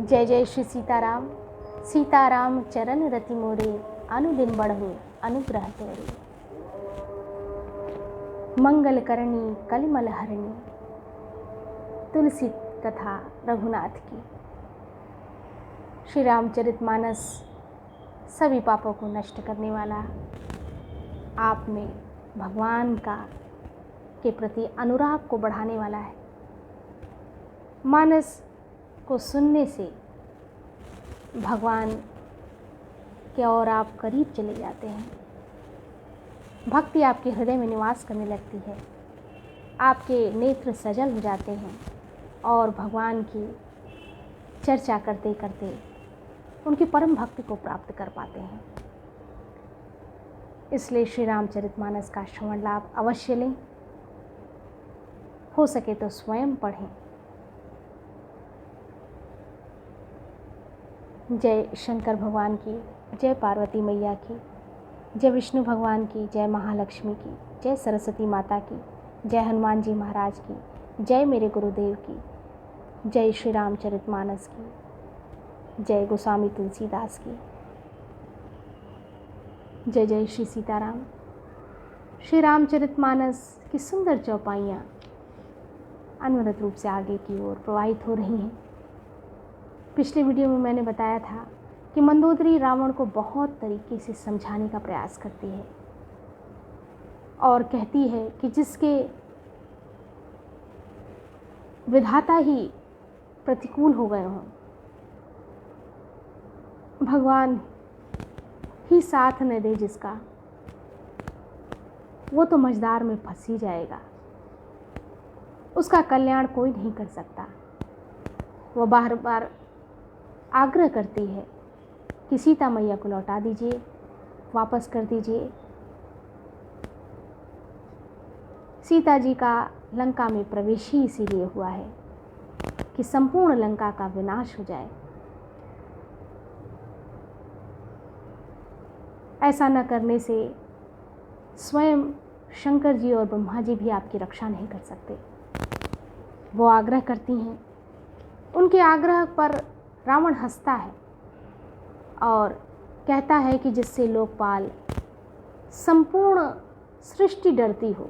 जय जय श्री सीताराम। सीताराम चरण रति मोरे, अनुदिन बढ़हु अनुग्रह तोरे। मंगल करणी कलिमल हरणी, तुलसी कथा रघुनाथ की। श्री रामचरितमानस सभी पापों को नष्ट करने वाला, आप में भगवान के प्रति अनुराग को बढ़ाने वाला है। मानस को सुनने से भगवान के और आप करीब चले जाते हैं। भक्ति आपके हृदय में निवास करने लगती है, आपके नेत्र सजल हो जाते हैं और भगवान की चर्चा करते करते उनकी परम भक्ति को प्राप्त कर पाते हैं। इसलिए श्री रामचरितमानस का श्रवण लाभ अवश्य लें, हो सके तो स्वयं पढ़ें। जय शंकर भगवान की, जय पार्वती मैया की, जय विष्णु भगवान की, जय महालक्ष्मी की, जय सरस्वती माता की, जय हनुमान जी महाराज की, जय मेरे गुरुदेव की, जय श्री रामचरितमानस की, जय गोस्वामी तुलसीदास की। जय जय श्री सीताराम। श्री रामचरितमानस की सुंदर चौपाइयाँ अनवरत रूप से आगे की ओर प्रवाहित हो रही हैं। पिछले वीडियो में मैंने बताया था कि मंदोदरी रावण को बहुत तरीके से समझाने का प्रयास करती है और कहती है कि जिसके विधाता ही प्रतिकूल हो गए हों, भगवान ही साथ न दे जिसका, वो तो मझधार में फंस ही जाएगा, उसका कल्याण कोई नहीं कर सकता। वो बार बार आग्रह करती है कि सीता मैया को लौटा दीजिए, वापस कर दीजिए। सीता जी का लंका में प्रवेश ही इसीलिए हुआ है कि संपूर्ण लंका का विनाश हो जाए। ऐसा न करने से स्वयं शंकर जी और ब्रह्मा जी भी आपकी रक्षा नहीं कर सकते। वो आग्रह करती हैं, उनके आग्रह पर रावण हंसता है और कहता है कि जिससे लोकपाल संपूर्ण सृष्टि डरती हो,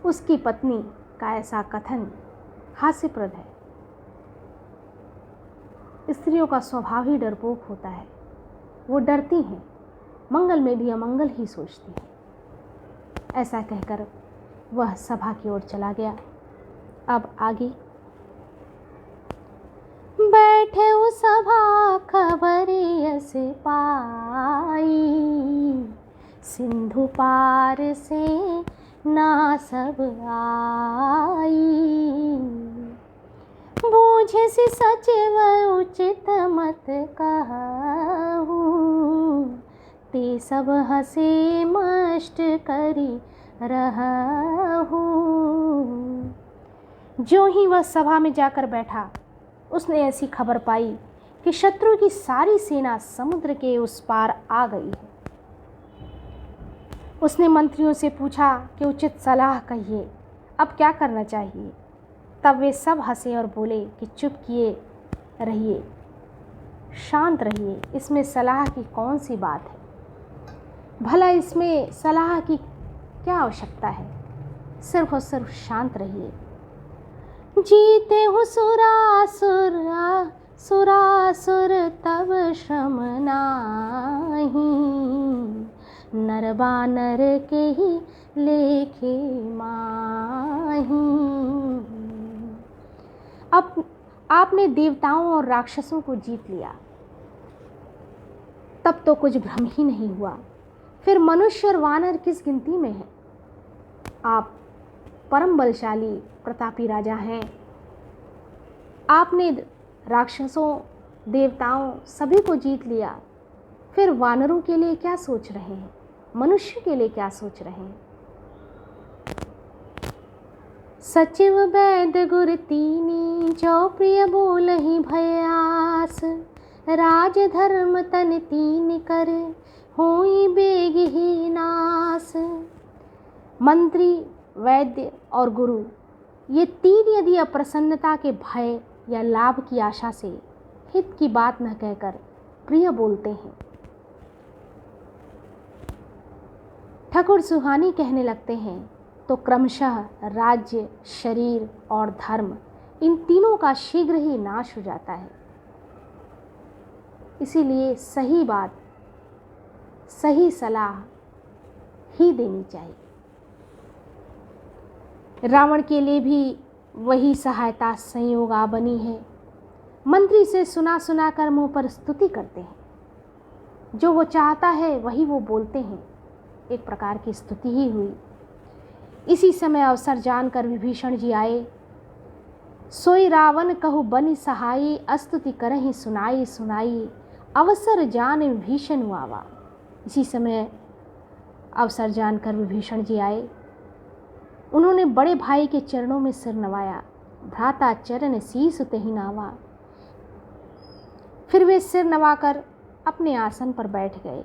उसकी पत्नी का ऐसा कथन हास्यप्रद है। स्त्रियों का स्वभाव ही डरपोक होता है, वो डरती हैं, मंगल में भी अमंगल ही सोचती हैं। ऐसा कहकर वह सभा की ओर चला गया। अब आगे बैठे वो सभा खबर यस पाई, सिंधु पार से ना सब आई। बूझे से सचिव उचित मत कहूँ, ते सब हंसे मष्ट करी रहूँ। जो ही वह सभा में जाकर बैठा, उसने ऐसी खबर पाई कि शत्रु की सारी सेना समुद्र के उस पार आ गई है। उसने मंत्रियों से पूछा कि उचित सलाह कहिए, अब क्या करना चाहिए। तब वे सब हंसे और बोले कि चुप किए रहिए, शांत रहिए, इसमें सलाह की कौन सी बात है। भला इसमें सलाह की क्या आवश्यकता है, सिर्फ और सिर्फ शांत रहिए। जीते हो सुरासुर सुरासुर तब श्रम नाही, नर बानर के ही लेखे माही। अब आपने देवताओं और राक्षसों को जीत लिया, तब तो कुछ भ्रम ही नहीं हुआ, फिर मनुष्य और वानर किस गिनती में है। आप परम बलशाली प्रतापी राजा हैं। आपने राक्षसों देवताओं सभी को जीत लिया, फिर वानरों के लिए क्या सोच रहे हैं, मनुष्य के लिए क्या सोच रहे हैं। सचिव वैद गुर तीनी, जो प्रिय बोल ही भयास। राज धर्म तन तीन कर, होई बेग ही नास। मंत्री, वैद्य और गुरु, ये तीन यदि अप्रसन्नता के भय या लाभ की आशा से हित की बात न कहकर प्रिय बोलते हैं। ठाकुर सुहानी कहने लगते हैं तो क्रमशः राज्य, शरीर और धर्म, इन तीनों का शीघ्र ही नाश हो जाता है। इसीलिए सही बात, सही सलाह ही देनी चाहिए। रावण के लिए भी वही सहायता संयोग आ बनी है। मंत्री से सुना सुना कर मुंह पर स्तुति करते हैं, जो वो चाहता है वही वो बोलते हैं, एक प्रकार की स्तुति ही हुई। इसी समय अवसर जानकर विभीषण जी आए। सोई रावण कहु बनि सहाई, अस्तुति करहि सुनाई सुनाई, अवसर जान विभीषण आवा। इसी समय अवसर जानकर विभीषण जी आए। उन्होंने बड़े भाई के चरणों में सिर नवाया, भ्राता चरण शीस तेहि नावा। फिर वे सिर नवाकर अपने आसन पर बैठ गए।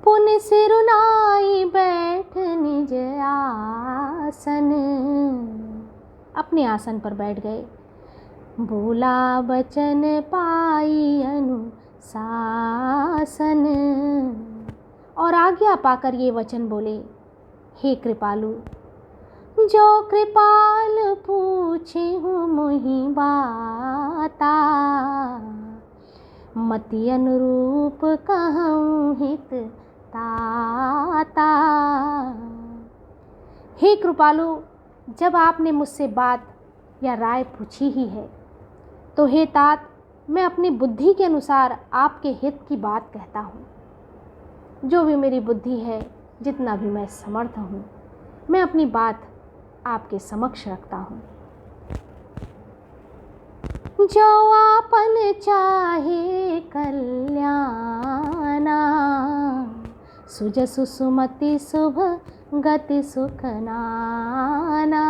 पुन सिर नाई बैठ निज आसन, अपने आसन पर बैठ गए। बोला बचन पाई अनुशासन, और आज्ञा पाकर ये वचन बोले, हे कृपालु, जो कृपाल पूछे हूँ मोहि बाता, मति अनुरूप कहूँ हित ताता। हे कृपालु, जब आपने मुझसे बात या राय पूछी ही है तो हे तात, मैं अपनी बुद्धि के अनुसार आपके हित की बात कहता हूँ। जो भी मेरी बुद्धि है, जितना भी मैं समर्थ हूँ, मैं अपनी बात आपके समक्ष रखता हूँ। जो आपन चाहे कल्याणा, सुजसु सुमति शुभ गति सुख नाना।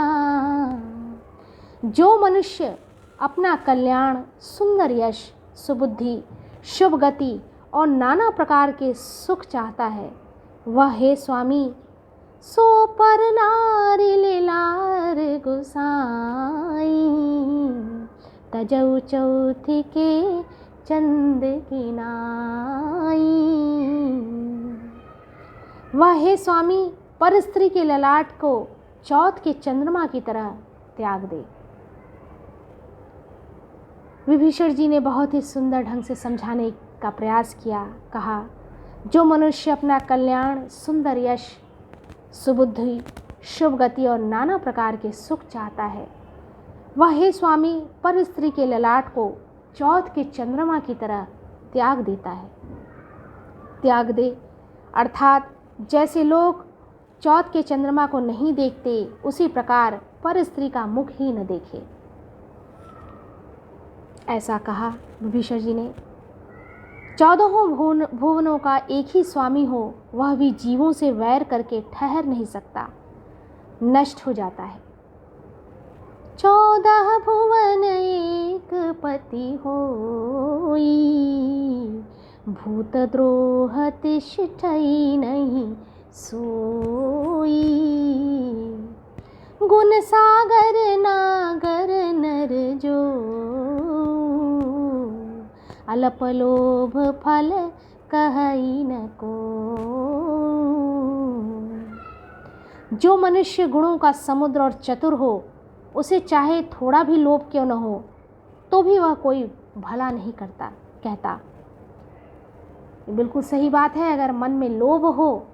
जो मनुष्य अपना कल्याण, सुंदर यश, सुबुद्धि, शुभ गति और नाना प्रकार के सुख चाहता है, वह हे स्वामी सो पर नारी लीलार गुसाई, तजऊ चौथी के चंद की नाई। वह हे स्वामी पर स्त्री के ललाट को चौथ के चंद्रमा की तरह त्याग दे। विभीषण जी ने बहुत ही सुंदर ढंग से समझाने का प्रयास किया। कहा, जो मनुष्य अपना कल्याण, सुंदर यश, सुबुद्धि, शुभ गति और नाना प्रकार के सुख चाहता है, वह हे स्वामी पर स्त्री के ललाट को चौथ के चंद्रमा की तरह त्याग देता है। त्याग दे अर्थात जैसे लोग चौथ के चंद्रमा को नहीं देखते, उसी प्रकार पर स्त्री का मुख ही न देखे। ऐसा कहा विभीषण जी ने। 14 भुवनों का एक ही स्वामी हो, वह भी जीवों से वैर करके ठहर नहीं सकता, नष्ट हो जाता है। 14 भुवन एक पति होई, भूत द्रोह तिष्ठई नहीं सोई। गुण सागर नागर नर जो, अल्प लोभ फल कहई न को। जो मनुष्य गुणों का समुद्र और चतुर हो, उसे चाहे थोड़ा भी लोभ क्यों न हो, तो भी वह कोई भला नहीं कहता। ये बिल्कुल सही बात है। अगर मन में लोभ हो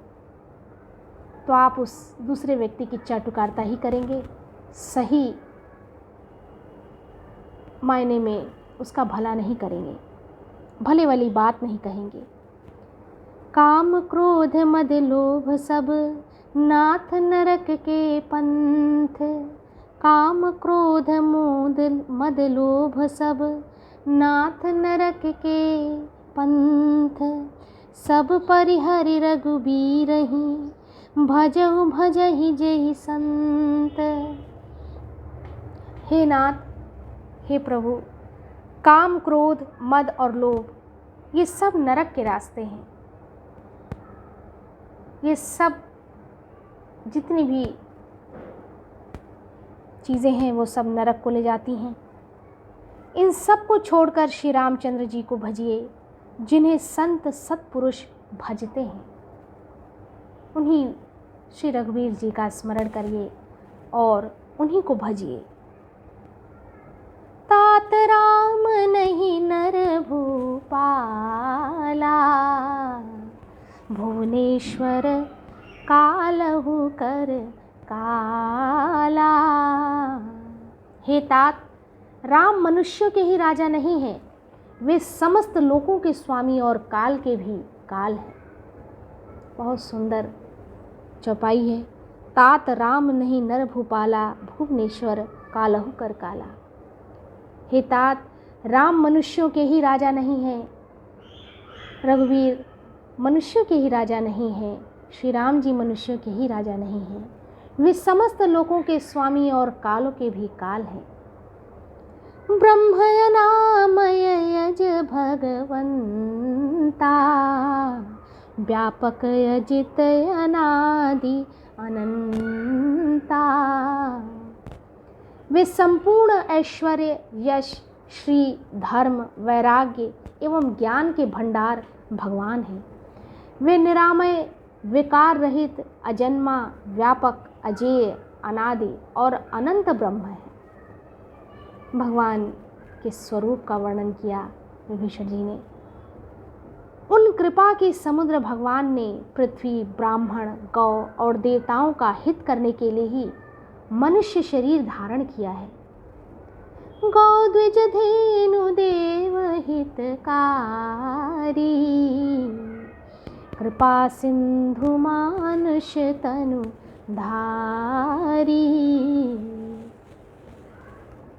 तो आप उस दूसरे व्यक्ति की चाटुकारिता ही करेंगे, सही मायने में उसका भला नहीं करेंगे, भले वाली बात नहीं कहेंगे। काम क्रोध मद लोभ सब नाथ नरक के पंथ, काम क्रोध मद लोभ सब नाथ नरक के पंथ। सब परिहरि रघुबीरहि, भजहु भजहि जेहि संत। हे नाथ, हे प्रभु, काम, क्रोध, मद और लोभ, ये सब नरक के रास्ते हैं। ये सब जितनी भी चीज़ें हैं वो सब नरक को ले जाती हैं। इन सब को छोड़कर श्री रामचंद्र जी को भजिए, जिन्हें संत सत्पुरुष भजते हैं। उन्हीं श्री रघुवीर जी का स्मरण करिए और उन्हीं को भजिए। तात राम नहीं नर भूपाला, भुवनेश्वर कालहु कर काला। हे तात, राम मनुष्यों के ही राजा नहीं हैं, वे समस्त लोकों के स्वामी और काल के भी काल हैं। बहुत सुंदर चौपाई है। तात राम नहीं नर भूपाला, भुवनेश्वर कालहु कर काला। हे तात, राम मनुष्यों के ही राजा नहीं हैं, रघुवीर मनुष्यों के ही राजा नहीं हैं, श्री राम जी मनुष्यों के ही राजा नहीं हैं, वे समस्त लोकों के स्वामी और कालों के भी काल हैं। ब्रह्मयनामय यज भगवंता, व्यापक अजित अनादि अनंता। वे संपूर्ण ऐश्वर्य, यश, श्री, धर्म, वैराग्य एवं ज्ञान के भंडार भगवान हैं। वे निरामय, विकार रहित, अजन्मा, व्यापक, अजेय, अनादि और अनंत ब्रह्म है। भगवान के स्वरूप का वर्णन किया विभीषण जी ने। उन कृपा के समुद्र भगवान ने पृथ्वी, ब्राह्मण, गौ और देवताओं का हित करने के लिए ही मनुष्य शरीर धारण किया है। गौ द्विज धेनु देव हितकारी, कृपा सिंधु मानुष तनु धारी।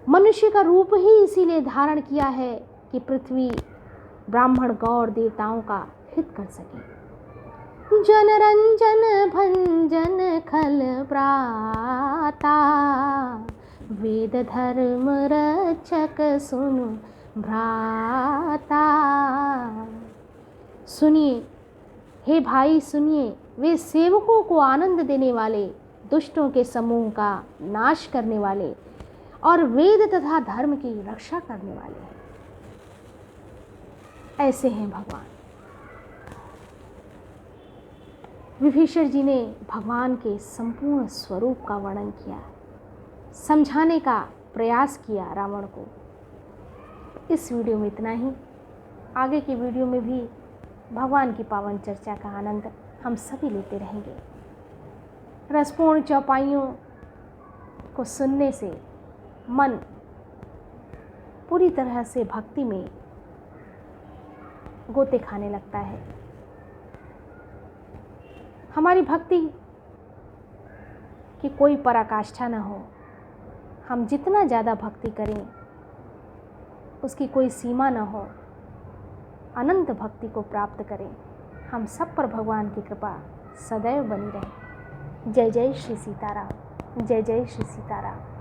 मनुष्य का रूप ही इसीलिए धारण किया है कि पृथ्वी, ब्राह्मण, गौ और देवताओं का हित कर सके। जनरंजन भंजन खल प्राता, वेद धर्म रक्षक सुनु भ्राता। सुनिए हे भाई, सुनिए, वे सेवकों को आनंद देने वाले, दुष्टों के समूह का नाश करने वाले और वेद तथा धर्म की रक्षा करने वाले हैं। ऐसे हैं भगवान। विभीषण जी ने भगवान के संपूर्ण स्वरूप का वर्णन किया, समझाने का प्रयास किया रावण को। इस वीडियो में इतना ही। आगे की वीडियो में भी भगवान की पावन चर्चा का आनंद हम सभी लेते रहेंगे। रसपूर्ण चौपाइयों को सुनने से मन पूरी तरह से भक्ति में गोते खाने लगता है। हमारी भक्ति की कोई पराकाष्ठा न हो। हम जितना ज़्यादा भक्ति करें उसकी कोई सीमा न हो, अनंत भक्ति को प्राप्त करें। हम सब पर भगवान की कृपा सदैव बनी रहे। जय जय श्री सीताराम, जय जय श्री सीताराम।